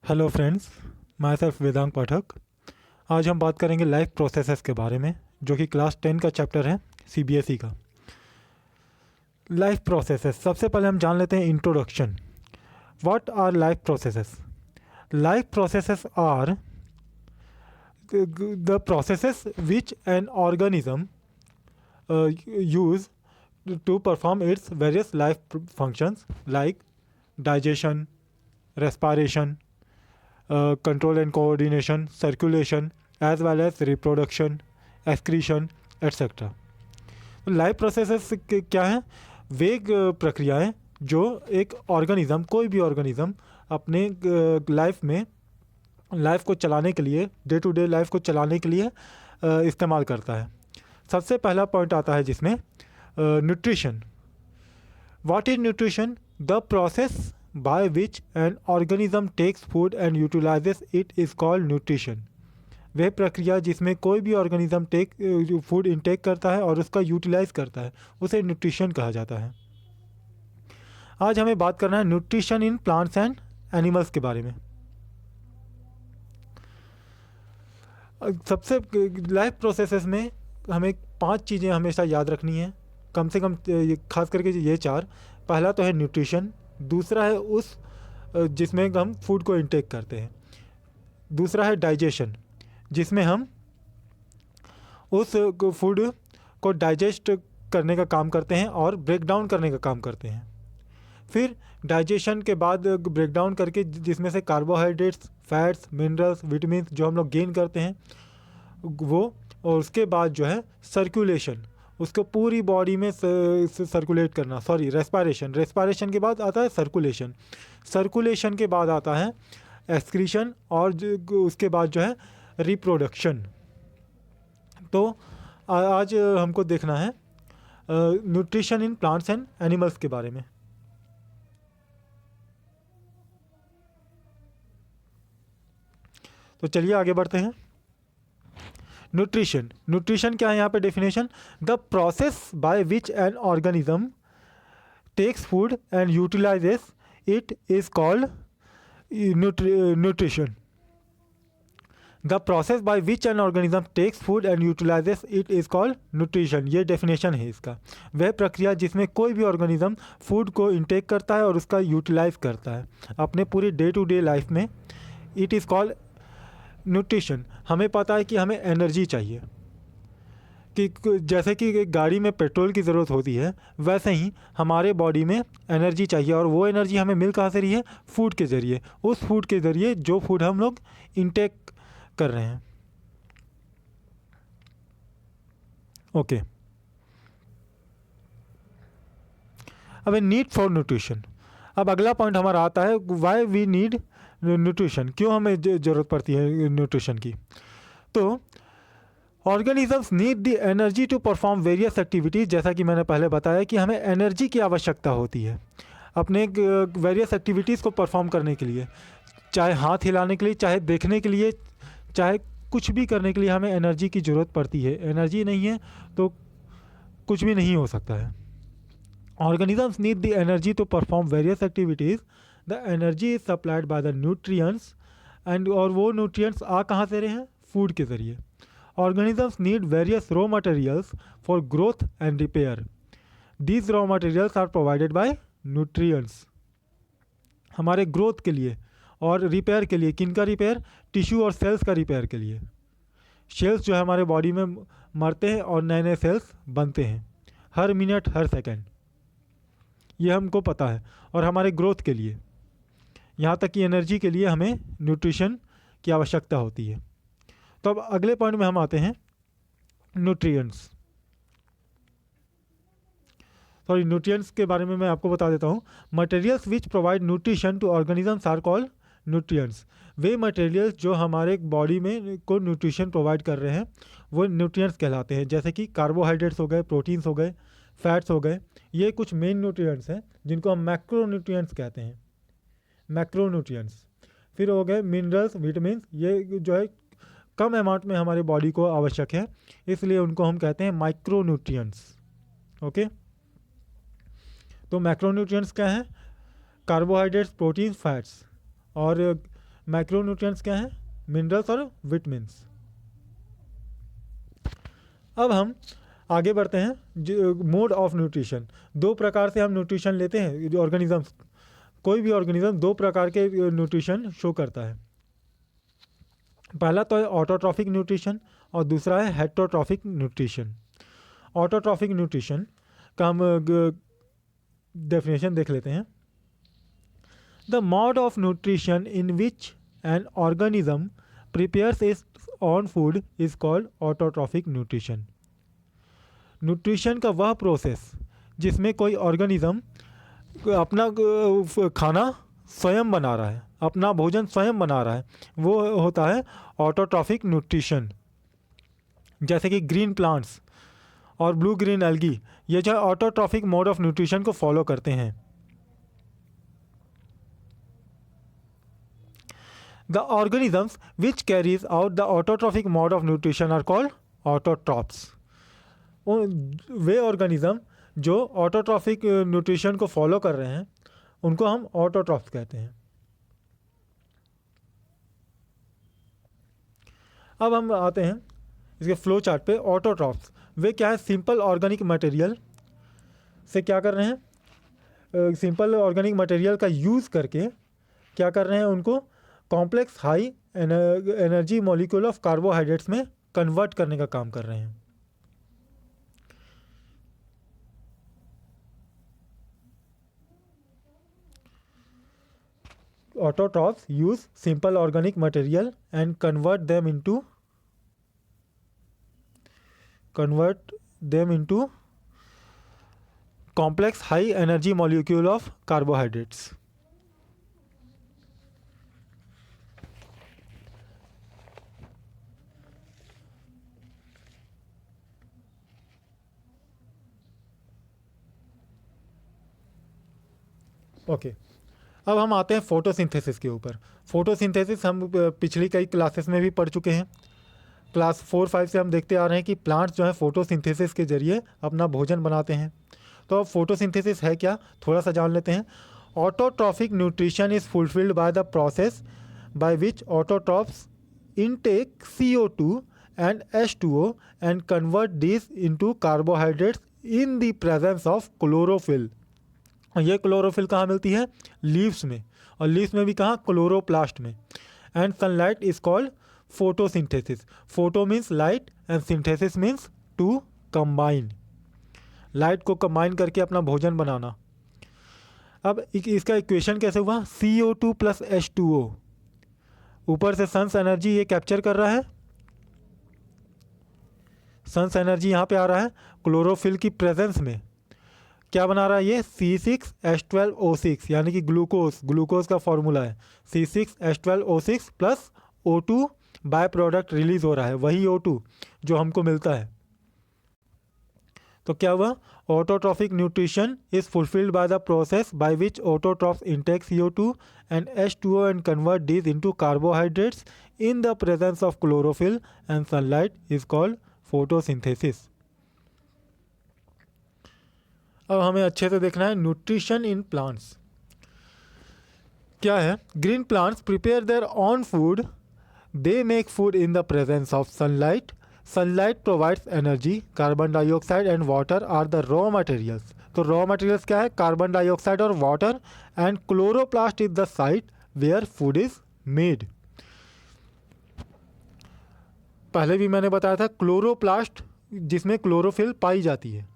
Hello friends, my self Vedang पाठक। आज हम बात करेंगे लाइफ प्रोसेसेस के बारे में, जो कि क्लास 10 का चैप्टर है सीबीएसई का। लाइफ प्रोसेसेस, सबसे पहले हम जान लेते हैं introduction. What are life processes? Life processes are the processes which an organism use to perform its various life functions like digestion, respiration, control and coordination, circulation, as well as reproduction, excretion, etc. Life processes क्या हैं? वे प्रक्रियाएं जो एक organism, कोई भी organism अपने life में, life को चलाने के लिए, डे टू डे लाइफ को चलाने के लिए इस्तेमाल करता है। सबसे पहला पॉइंट आता है जिसमें nutrition. What is nutrition? The process by which an organism takes food and utilizes it is called nutrition। वह प्रक्रिया जिसमें कोई भी ऑर्गेनिज्म फूड इनटेक करता है और उसका यूटिलाइज करता है, उसे न्यूट्रिशन कहा जाता है। आज हमें बात करना है nutrition in plants and animals के बारे में। सबसे लाइफ प्रोसेसेस में हमें 5 चीज़ें हमेशा याद रखनी है, कम से कम खास करके ये 4। पहला तो है न्यूट्रिशन, दूसरा है उस जिसमें हम फूड को इनटेक करते हैं, दूसरा है डाइजेशन जिसमें हम उस फूड को डाइजेस्ट करने का काम करते हैं और ब्रेक डाउन करने का काम करते हैं। फिर डाइजेशन के बाद ब्रेक डाउन करके जिसमें से कार्बोहाइड्रेट्स, फैट्स, मिनरल्स, विटामिन जो हम लोग गेन करते हैं वो, और उसके बाद जो है सर्कुलेशन, उसको पूरी बॉडी में सर्कुलेट करना, रेस्पायरेशन के बाद आता है सर्कुलेशन के बाद आता है एक्सक्रीशन, और उसके बाद जो है रिप्रोडक्शन। तो आज हमको देखना है nutrition in plants and animals के बारे में। तो चलिए आगे बढ़ते हैं। न्यूट्रिशन क्या है यहाँ पे definition? The process by which an organism takes food and utilizes it is called nutrition. The process by which an organism takes food and utilizes it is called nutrition. ये डेफिनेशन है इसका। वह प्रक्रिया जिसमें कोई भी ऑर्गेनिज्म फूड को intake करता है और उसका यूटिलाइज करता है अपने पूरी डे टू डे लाइफ में, इट इज़ कॉल्ड न्यूट्रिशन। हमें पता है कि हमें एनर्जी चाहिए, कि जैसे कि एक गाड़ी में पेट्रोल की ज़रूरत होती है, वैसे ही हमारे बॉडी में एनर्जी चाहिए, और वो एनर्जी हमें मिल कहाँ से रही है? फूड के ज़रिए। उस फूड के ज़रिए जो फूड हम लोग इंटेक कर रहे हैं। ओके, अब नीड फॉर न्यूट्रिशन। अब अगला पॉइंट हमारा आता है वाई वी नीड न्यूट्रिशन, क्यों हमें ज़रूरत पड़ती है न्यूट्रिशन की। तो organisms need the energy to perform various activities. जैसा कि मैंने पहले बताया कि हमें एनर्जी की आवश्यकता होती है अपने वेरियस एक्टिविटीज़ को परफॉर्म करने के लिए, चाहे हाथ हिलाने के लिए, चाहे देखने के लिए, चाहे कुछ भी करने के लिए हमें एनर्जी की ज़रूरत पड़ती है। एनर्जी नहीं है तो कुछ भी नहीं हो सकता है। Organisms need the energy to perform various activities. The energy is supplied by the nutrients and, और वो न्यूट्रिएंट्स आ कहाँ से रहे हैं? फूड के ज़रिए। Organisms need various raw materials for growth and repair. These raw materials are provided by nutrients. हमारे growth के लिए और रिपेयर के लिए, किन का रिपेयर? टिश्यू और सेल्स का रिपेयर के लिए। सेल्स जो है हमारे बॉडी में मरते हैं और नए नए सेल्स बनते हैं हर मिनट, हर सेकंड, ये हमको पता है। और हमारे ग्रोथ के लिए, यहाँ तक कि एनर्जी के लिए हमें न्यूट्रिशन की आवश्यकता होती है। तो अब अगले पॉइंट में हम आते हैं न्यूट्रिएंट्स। न्यूट्रिएंट्स के बारे में मैं आपको बता देता हूँ। Materials which provide nutrition to organisms are called nutrients. वे मटेरियल्स जो हमारे बॉडी में को न्यूट्रिशन प्रोवाइड कर रहे हैं वो न्यूट्रिएंट्स कहलाते हैं। जैसे कि कार्बोहाइड्रेट्स हो गए, प्रोटीन्स हो गए, फैट्स हो गए। ये कुछ मेन न्यूट्रिएंट्स हैं जिनको हम मैक्रो न्यूट्रिएंट्स कहते हैं, मैक्रो न्यूट्रिएंट्स। फिर हो गए मिनरल्स, विटामिन, ये जो है कम अमाउंट में हमारे बॉडी को आवश्यक है, इसलिए उनको हम कहते हैं माइक्रो न्यूट्रिएंट्स। ओके, तो मैक्रो न्यूट्रिएंट्स क्या हैं? Carbohydrates, protein, fats. और मैक्रोन्यूट्रिएंट्स क्या हैं? मिनरल्स और विटामिन्स। अब हम आगे बढ़ते हैं। मोड ऑफ न्यूट्रिशन, दो प्रकार से हम न्यूट्रिशन लेते हैं। ऑर्गेनिजम्स, कोई भी ऑर्गेनिज्म दो प्रकार के न्यूट्रिशन शो करता है। पहला तो है ऑटोट्रॉफिक न्यूट्रिशन और दूसरा है हेटरोट्रॉफिक न्यूट्रिशन। ऑटोट्रॉफिक न्यूट्रिशन का हम डेफिनेशन देख लेते हैं। The mode of nutrition in which an organism prepares it's on food is called autotrophic nutrition. Nutrition का वह प्रोसेस जिसमें कोई ऑर्गेनिज्म अपना खाना स्वयं बना रहा है, अपना भोजन स्वयं बना रहा है, वो होता है ऑटोट्रॉफिक न्यूट्रिशन। जैसे कि ग्रीन प्लांट्स और ब्लू ग्रीन एल्गी, ये जो है ऑटोट्रॉफिक मोड ऑफ न्यूट्रिशन को फॉलो करते हैं। The organisms which carries out the autotrophic mode of nutrition are called autotrophs. वे ऑर्गेनिज्म जो ऑटोट्रॉफिक न्यूट्रिशन को फॉलो कर रहे हैं उनको हम ऑटोट्रॉप्स कहते हैं। अब हम आते हैं इसके फ्लो चार्ट पे। ऑटोट्रॉप्स वे क्या है? सिंपल ऑर्गेनिक मटेरियल से क्या कर रहे हैं? सिंपल ऑर्गेनिक मटेरियल का यूज़ करके क्या कर रहे हैं? उनको complex high energy molecule of carbohydrates में कन्वर्ट करने का काम कर रहे हैं। Autotrophs use simple organic material and convert them into complex high energy molecule of carbohydrates. Okay अब हम आते हैं फोटोसिंथेसिस के ऊपर। फोटोसिंथेसिस हम पिछली कई क्लासेस में भी पढ़ चुके हैं। क्लास 4-5 से हम देखते आ रहे हैं कि प्लांट्स जो है फोटोसिंथेसिस के जरिए अपना भोजन बनाते हैं। तो अब फोटोसिंथेसिस है क्या, थोड़ा सा जान लेते हैं। Autotrophic nutrition is fulfilled by the process by which autotrophs intake CO2 and H2O and convert this into carbohydrates in the presence of chlorophyll. ये क्लोरोफिल कहाँ मिलती है? लीव्स में, और लीव्स में भी कहाँ? क्लोरोप्लास्ट में। And sunlight is called photosynthesis. Photo means light and synthesis means to combine, light को कंबाइन करके अपना भोजन बनाना। अब इसका इक्वेशन कैसे हुआ? CO2 प्लस H2O, ऊपर से सन्स एनर्जी ये कैप्चर कर रहा है, सन्स एनर्जी यहाँ पे आ रहा है, क्लोरोफिल की प्रेजेंस में क्या बना रहा है ये? C6H12O6 यानी कि ग्लूकोज का फॉर्मूला है C6H12O6 plus O2 by product release हो रहा है, वही O2 जो हमको मिलता है। तो क्या हुआ? Autotrophic nutrition is fulfilled by the process by which autotrophs intake CO2 and H2O and convert this into carbohydrates in the presence of chlorophyll and sunlight is called photosynthesis. अब हमें अच्छे से देखना है न्यूट्रिशन इन प्लांट्स क्या है। Green plants prepare their own food, they make food in the presence of sunlight. Sunlight provides energy, carbon dioxide and water are the raw materials. तो raw materials क्या है? कार्बन डाइऑक्साइड और water. And chloroplast is the site where food is made. पहले भी मैंने बताया था chloroplast जिसमें क्लोरोफिल पाई जाती है।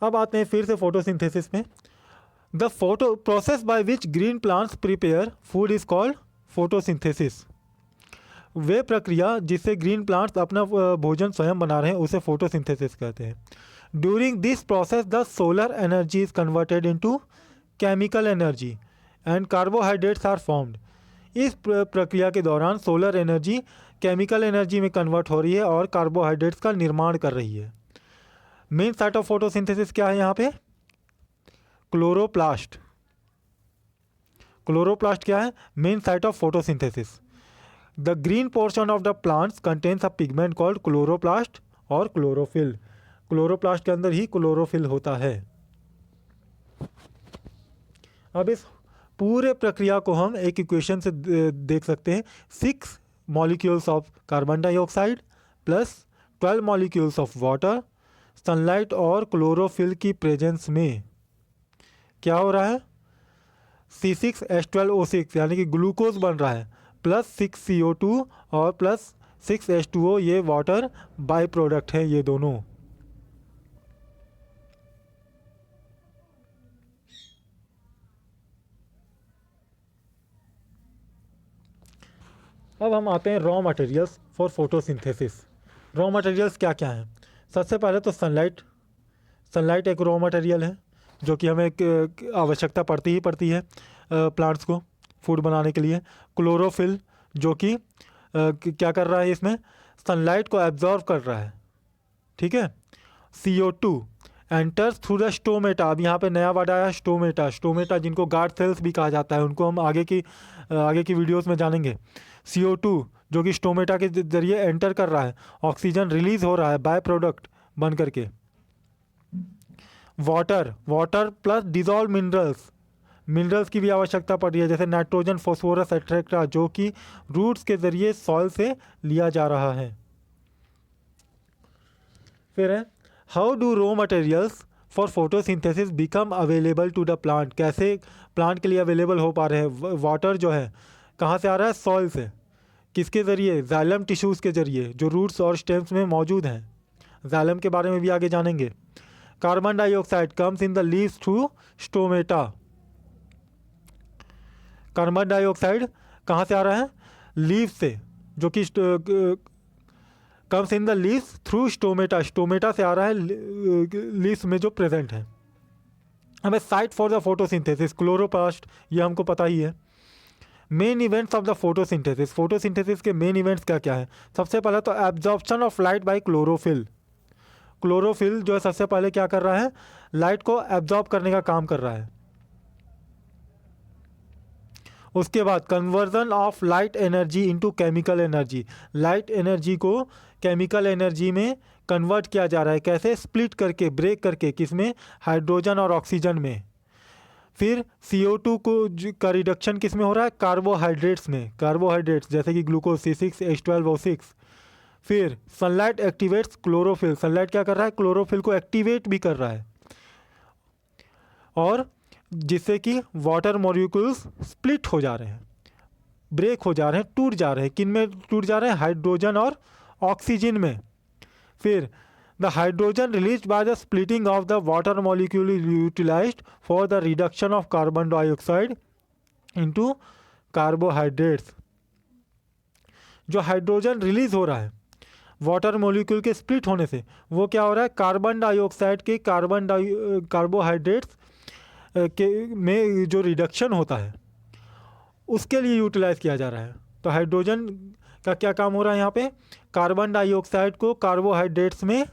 अब आते हैं फिर से फोटोसिंथेसिस में। The photo process by which green plants prepare food is called photosynthesis. वे प्रक्रिया जिससे ग्रीन प्लांट्स अपना भोजन स्वयं बना रहे हैं उसे फोटोसिंथेसिस कहते हैं। During this process the solar energy is converted into chemical energy and carbohydrates are formed. इस प्रक्रिया के दौरान सोलर एनर्जी केमिकल एनर्जी में कन्वर्ट हो रही है और कार्बोहाइड्रेट्स का निर्माण कर रही है। मेन साइट ऑफ फोटोसिंथेसिस क्या है यहाँ पे? क्लोरोप्लास्ट। क्लोरोप्लास्ट क्या है? Main site of photosynthesis. The green portion of the plants contains a pigment called chloroplast और क्लोरोफिल। क्लोरोप्लास्ट के अंदर ही क्लोरोफिल होता है। अब इस पूरे प्रक्रिया को हम एक इक्वेशन से देख सकते हैं। 6 molecules of carbon dioxide plus 12 molecules of water sunlight और क्लोरोफिल की प्रेजेंस में क्या हो रहा है, C6H12O6 यानी कि ग्लूकोज बन रहा है, प्लस 6CO2 और प्लस 6H2O, ये वाटर बाय प्रोडक्ट है ये दोनों। अब हम आते हैं raw materials for photosynthesis. Raw materials क्या क्या हैं? सबसे पहले तो सनलाइट एक रॉ मटेरियल है जो कि हमें एक आवश्यकता पड़ती है प्लांट्स को फूड बनाने के लिए। क्लोरोफिल जो कि क्या कर रहा है, इसमें सनलाइट को एब्जॉर्व कर रहा है, ठीक है। CO2 enters through the stomata. अब यहाँ पे नया वर्ड आया स्टोमेटा, जिनको गार्ड सेल्स भी कहा जाता है, उनको हम आगे की वीडियोस में जानेंगे। CO2 जो कि स्टोमेटा के जरिए एंटर कर रहा है, ऑक्सीजन रिलीज हो रहा है बाय प्रोडक्ट बन करके। वाटर प्लस डिजॉल्व मिनरल्स की भी आवश्यकता पड़ रही है, जैसे नाइट्रोजन, फॉस्फोरस एक्सेट्रा, जो कि रूट्स के जरिए सॉइल से लिया जा रहा है। फिर है how do raw materials for photosynthesis become available to the plant. कैसे प्लांट के लिए अवेलेबल हो पा रहे हैं? वाटर जो है कहाँ से आ रहा है? सॉइल से। किसके ज़रिए? जाइलम टिश्यूज़ के ज़रिए जो रूट्स और स्टेम्स में मौजूद हैं। जाइलम के बारे में भी आगे जानेंगे। Carbon dioxide comes in the leaves through stomata. Carbon dioxide कहाँ से आ रहा है? लीव से, जो कि comes in the leaves through stomata से आ रहा है, लीव्स में जो प्रेजेंट है। हमें site for the photosynthesis chloroplast, ये हमको पता ही है। Main events of the photosynthesis के मेन इवेंट्स क्या क्या है? सबसे पहले तो absorption of light by chlorophyll जो है सबसे पहले क्या कर रहा है? लाइट को एब्जॉर्ब करने का काम कर रहा है। उसके बाद conversion of light energy into chemical energy. Light energy को केमिकल एनर्जी में कन्वर्ट किया जा रहा है। कैसे? स्प्लिट करके, ब्रेक करके। किसमें? हाइड्रोजन और ऑक्सीजन में। फिर CO2 का रिडक्शन किस में हो रहा है? कार्बोहाइड्रेट्स में। कार्बोहाइड्रेट्स जैसे कि ग्लूकोज C6H12O6। फिर सनलाइट एक्टिवेट्स क्लोरोफिल। सनलाइट क्या कर रहा है? क्लोरोफिल को एक्टिवेट भी कर रहा है, और जिससे कि वाटर मॉलिक्यूल्स स्प्लिट हो जा रहे हैं, ब्रेक हो जा रहे हैं, टूट जा रहे हैं। किन में टूट जा रहे हैं? हाइड्रोजन और ऑक्सीजन में। फिर the hydrogen released by the splitting of the water molecule is utilized for the reduction of carbon dioxide into carbohydrates. जो हाइड्रोजन रिलीज हो रहा है वाटर मॉलिक्यूल के स्प्लिट होने से, वो क्या हो रहा है? कार्बन डाइऑक्साइड के कार्बोहाइड्रेट्स के में जो रिडक्शन होता है उसके लिए यूटिलाइज किया जा रहा है। तो हाइड्रोजन का क्या काम हो रहा है यहाँ पे? कार्बन डाइऑक्साइड को कार्बोहाइड्रेट्स में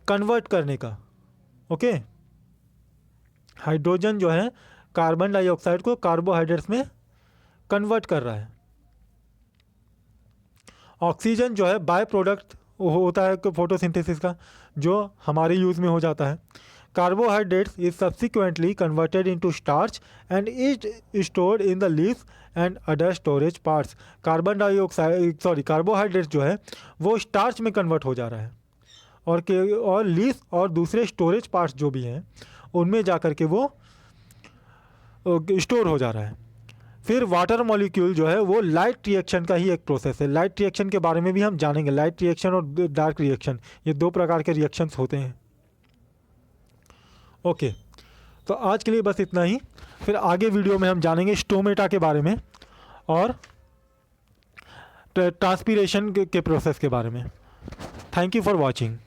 कन्वर्ट करने का। ओके, हाइड्रोजन जो है कार्बन डाइऑक्साइड को कार्बोहाइड्रेट्स में कन्वर्ट कर रहा है। ऑक्सीजन जो है बाय प्रोडक्ट होता है फोटोसिंथेसिस का, जो हमारे यूज़ में हो जाता है। Carbohydrates is subsequently converted into starch and is stored in the leaves and other storage parts. Carbohydrates जो है वो स्टार्च में कन्वर्ट हो जा रहा है, और लीव्स और दूसरे स्टोरेज पार्ट्स जो भी हैं उनमें जा कर के वो स्टोर हो जा रहा है। फिर वाटर मॉलिक्यूल जो है वो लाइट रिएक्शन का ही एक प्रोसेस है। लाइट रिएक्शन के बारे में भी हम जानेंगे। लाइट रिएक्शन और डार्क रिएक्शन, ये दो प्रकार के रिएक्शंस होते हैं। ओके, तो आज के लिए बस इतना ही। फिर आगे वीडियो में हम जानेंगे स्टोमेटा के बारे में और ट्रांसपीरेशन के प्रोसेस के बारे में। Thank you for watching.